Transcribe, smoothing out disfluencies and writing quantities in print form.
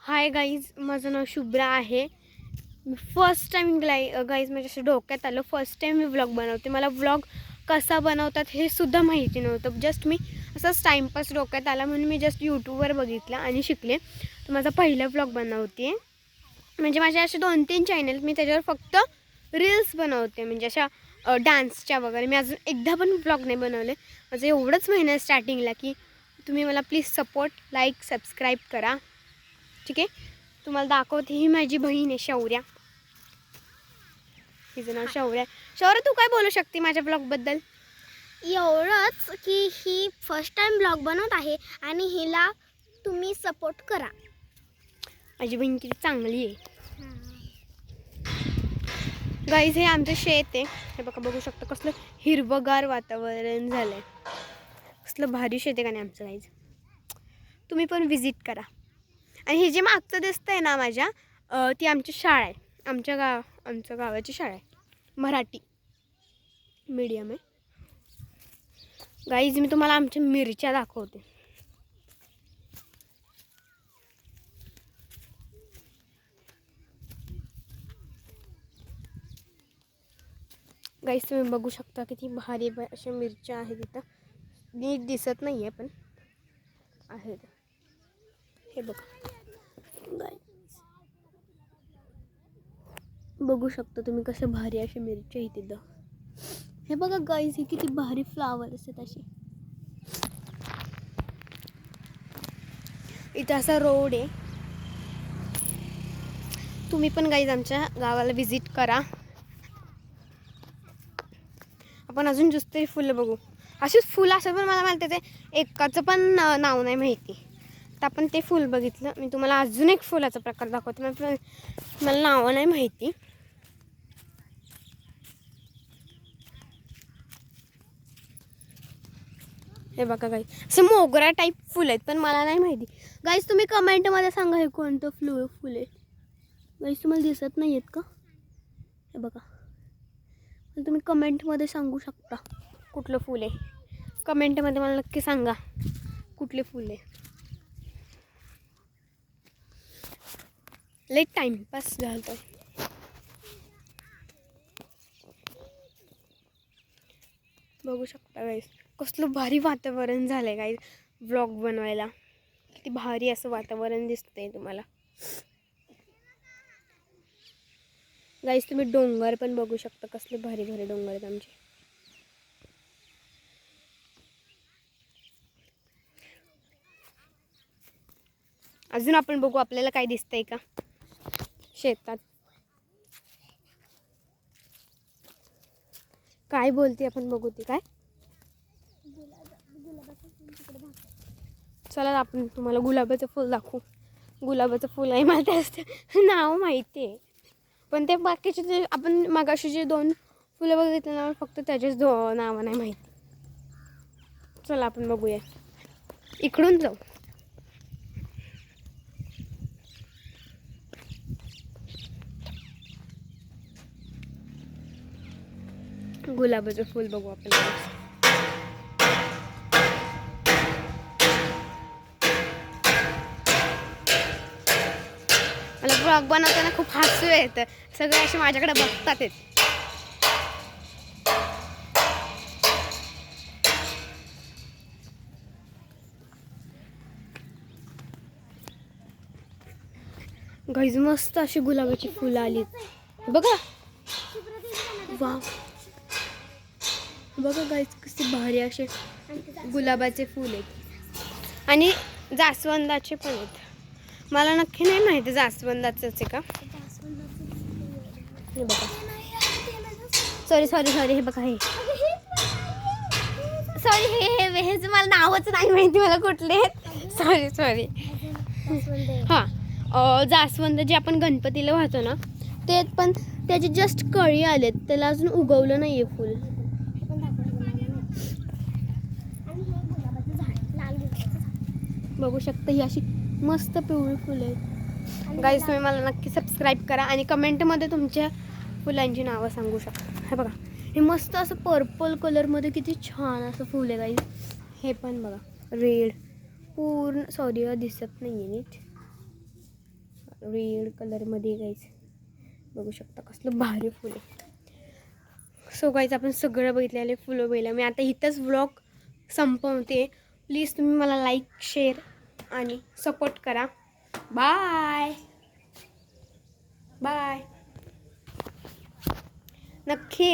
Hi guys, माझं नाव शुभ्रा आहे. मी first time guys माझ्या असं डोक्यात आलं, फर्स्ट टाईम मी व्लॉग बनवते. मला व्लॉग कसा बनवतात हे सुद्धा माहिती नव्हतं. जस्ट मी असंच टाईमपास डोक्यात आला म्हणून मी जस्ट यूट्यूबवर बघितलं आणि शिकले. तर माझा पहिला व्लॉग बनवते. म्हणजे माझे असे 2-3 चॅनल, मी त्याच्यावर फक्त रील्स बनवते, म्हणजे अशा डान्सच्या वगैरे. मी अजून एकदा पण व्लॉग नाही बनवले. माझं एवढंच महिना स्टार्टिंगला की तुम्ही मला प्लीज सपोर्ट, लाईक, सबस्क्राईब करा. ठीक आहे. तुम्हाला दाखवते, ही माझी बहीण आहे शौर्या. हिचं नाव शौर्या. शौर्या, तू काय बोलू शकते माझ्या ब्लॉगबद्दल? एवढंच की ही फर्स्ट टाइम ब्लॉग बनवत आहे आणि हिला तुम्ही सपोर्ट करा. माझी बहीण किती चांगली आहे. गाईज, हे आमचं शेत आहे. हे बघा, बघू शकता कसलं हिरवगार वातावरण झालंय. कसलं भारी शेत आहे का नाही आमचं गाईज. तुम्ही पण व्हिजिट करा. आणि हे जे मागचं दिसतंय ना माझ्या, ती आमची शाळा आहे. आमच्या गावाची शाळा आहे, मराठी मीडियम आहे. गाईज, मी तुम्हाला आमच्या मिरच्या दाखवते. गाईज, तुम्ही बघू शकता किती भारी अशा मिरच्या आहेत. इथं नीट दिसत नाही आहे पण आहेत. हे बघा गाईज, बघू शकता तुम्ही कसं भारी अशी मिरची आहे तिथं. हे बघा गाईज, ही किती भारी फ्लावर असतात असे. इथं असा रोड आहे. तुम्ही पण गाईज आमच्या गावाला व्हिजिट करा. आपण अजून दुसरी फुलं बघू. अशीच फुलं असं पण मला माहिती आहे, एकाचं पण नाव नाही माहिती. तर आपण ते फुल बघितलं. मी तुम्हाला अजून एक फुलाचा प्रकार दाखवते. मला नावं नाही माहिती. हे बघा गाईज, असे मोगरा टाईप फुल आहेत पण मला नाही माहिती. गाईज, तुम्ही कमेंटमध्ये सांगा हे कोणतं फुल आहे. गाईज, तुम्हाला दिसत नाही आहेत का? हे बघा, तुम्ही कमेंटमध्ये सांगू शकता कुठलं फूल आहे. कमेंटमध्ये मला नक्की सांगा कुठले फूल आहे. लई टाईमपास झालं. बघू शकता गाईज, कसलं भारी वातावरण झालं आहे गाईज व्लॉग बनवायला. किती भारी असं वातावरण दिसतंय तुम्हाला. गाईज, तुम्ही डोंगर पण बघू शकता, कसले भारी भारी डोंगर आहेत आमचे. अजून आपण बघू आपल्याला काय दिसतंय का शेतात. काय बोलते आपण बघू. ती काय, चला आपण तुम्हाला गुलाबाचं फूल दाखवू. गुलाबाचं फूल आहे, मला त्याचं नाव माहिती आहे पण ते बाकीचे जे आपण मागाशी जे 2 फुलं बघितले ना, फक्त त्याचेच नावं नाही माहिती. चला आपण बघूया, इकडून जाऊ. गुलाबाचं फूल बघू आपण. मला ब्लॉग बनवताना खूप हसू येतं. सगळे असे माझ्याकडे बघतात आहेत. गाईज, मस्त अशी गुलाबाची फुलं आली बघा. वा, बघा गाईज, कसे भारी असे गुलाबाचे फूल आहेत. आणि जास्वंदाचे पण आहेत. मला नक्की नाही माहिती जास्वंदाचंच आहे का. हे बघा, सॉरी हे बघा, हे सॉरी हे मला नावच नाही माहिती मला कुठले. सॉरी. हां, जास्वंद जे आपण गणपतीला वाहतो ना, ते पण त्याची जस्ट कळी आलेत, त्याला अजून उगवलं नाही आहे फूल. बघू शकता, ही अशी मस्त पिवळी फुलं आहेत. गाईज, तुम्ही मला नक्की सबस्क्राईब करा आणि कमेंटमध्ये तुमच्या फुलांची नावं सांगू शकता. हे बघा, हे मस्त असं पर्पल कलरमध्ये किती छान असं फूल आहे गाईज. हे पण बघा, रेड पूर्ण, सॉरी दिसत नाही आहे नीट. रेड कलरमध्ये गाईज बघू शकता कसलं भारी फुल आहे. सो गाईज आपण सगळं बघितलेले फुलं बघितलं. मी आता इथंच व्लॉग संपवते. प्लीज तुम्ही मला लाईक शेअर आणि सपोर्ट करा. Bye bye. नक्की